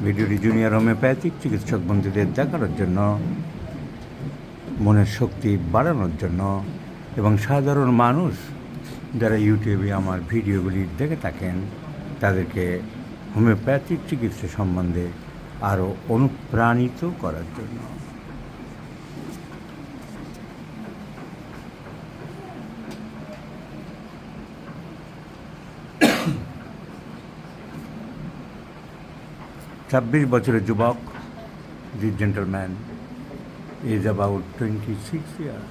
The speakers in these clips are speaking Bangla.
ভিডিওটি জুনিয়র হোমিওপ্যাথিক চিকিৎসক বন্ধুদের দেখানোর জন্য, মনের শক্তি বাড়ানোর জন্য এবং সাধারণ মানুষ যারা ইউটিউবে আমার ভিডিওগুলি দেখে থাকেন তাদেরকে হোমিওপ্যাথিক চিকিৎসা সম্বন্ধে আরও অনুপ্রাণিত করার জন্য। ছাব্বিশ বছরের যুবক, দি জেন্টলম্যান is about 26 years.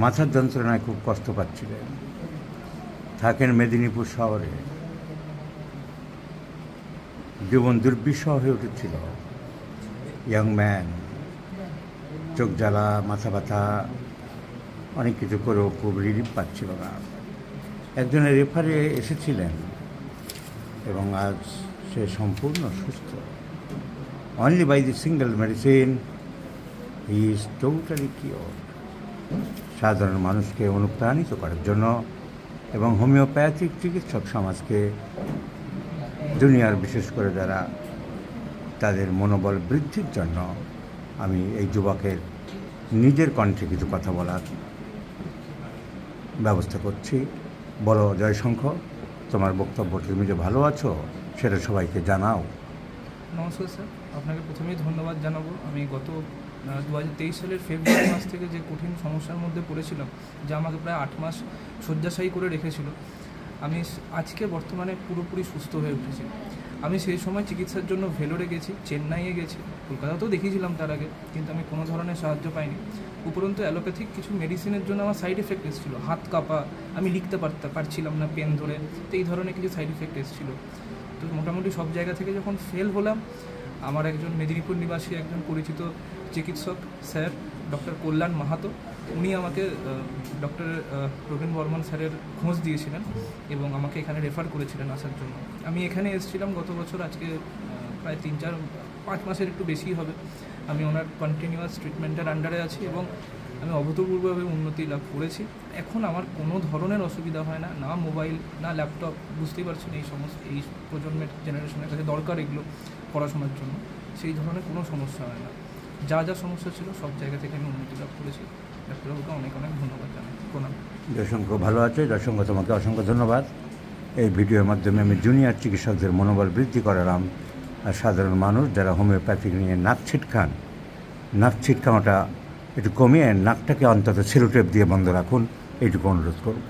মাথার যন্ত্রণায় খুব কষ্ট পাচ্ছিলেন, থাকেন মেদিনীপুর শহরে। জীবন দুর্বিষহ হয়ে উঠেছিল। ইয়াং ম্যান, চোখ জ্বালা, মাথা ব্যথা, অনেক কিছু করেও খুব রিলিফ পাচ্ছিল না। একজনের রেফারে এসেছিলেন এবং আজ সে সম্পূর্ণ সুস্থ। Only by the single medicine he is totally cure. সাধারণ মানুষকে অনুপ্রাণিত করার জন্য এবং হোমিওপ্যাথিক চিকিৎসক সমাজকে, জুনিয়র বিশেষ করে যারা, তাদের মনোবল বৃদ্ধির জন্য আমি এই যুবকের নিজের কণ্ঠে কিছু কথা বলার ব্যবস্থা করছি। বলো জয়শঙ্খ, তোমার বক্তব্যটি তুমি যে ভালো আছো সেটা সবাইকে জানাও। নমস্কার স্যার, আপনাকে প্রথমেই ধন্যবাদ জানাবো। আমি গত 2023 সালের ফেব্রুয়ারি মাস থেকে যে কঠিন সমস্যার মধ্যে পড়েছিলাম, যা আমাকে প্রায় 8 মাস শয্যাশায়ী করে রেখেছিল, আমি আজকে বর্তমানে পুরোপুরি সুস্থ হয়ে উঠেছি। আমি সেই সময় চিকিৎসার জন্য ভেলোরে গেছি, চেন্নাইয়ে গেছি, কলকাতাতেও দেখিয়েছিলাম তার আগে, কিন্তু আমি কোনো ধরনের সাহায্য পাইনি। উপরন্তু অ্যালোপ্যাথিক কিছু মেডিসিনের জন্য আমার সাইড এফেক্ট এসেছিলো, হাত কাঁপা, আমি লিখতে পারছিলাম না পেন ধরে, তো এই ধরনের কিছু সাইড এফেক্ট এসেছিলো। তো মোটামুটি সব জায়গা থেকে যখন ফেল হলাম, আমার একজন মেদিনীপুর নিবাসী একজন পরিচিত চিকিৎসক স্যার ডক্টর কল্যাণ মাহাতো, উনি আমাকে ডক্টর প্রবীণ বর্মন স্যারের খোঁজ দিয়েছিলেন এবং আমাকে এখানে রেফার করেছিলেন আসার জন্য। আমি এখানে এসেছিলাম গত বছর, আজকে প্রায় 3-4-5 মাসের একটু বেশি হবে। আমি ওনার কন্টিনিউয়াস ট্রিটমেন্টের আন্ডারে আছি এবং আমি অভূতপূর্বভাবে উন্নতি লাভ করেছি। এখন আমার কোনো ধরনের অসুবিধা হয় না, না মোবাইল, না ল্যাপটপ। বুঝতেই পারছেন এই প্রজন্মের জেনারেশনের কাছে দরকার এগুলো পড়াশোনার জন্য, সেই ধরনের কোনো সমস্যা হয় না। যা যা সমস্যা ছিল সব জায়গা থেকে আমি উন্নতি লাভ করেছি। ডাক্তারবাবুকে অনেক অনেক ধন্যবাদ জানাই। প্রণাম। জয়শঙ্খ ভালো আছে। জয়শঙ্খ, তোমাকে অসংখ্য ধন্যবাদ। এই ভিডিওর মাধ্যমে আমি জুনিয়র চিকিৎসকদের মনোবল বৃদ্ধি করালাম। আর সাধারণ মানুষ যারা হোমিওপ্যাথিক নিয়ে নাক ছিটকানোটা একটু কমিয়ে নাকটাকে অন্তত সেলোটেপ দিয়ে বন্ধ রাখুন, এইটুকু অনুরোধ করব।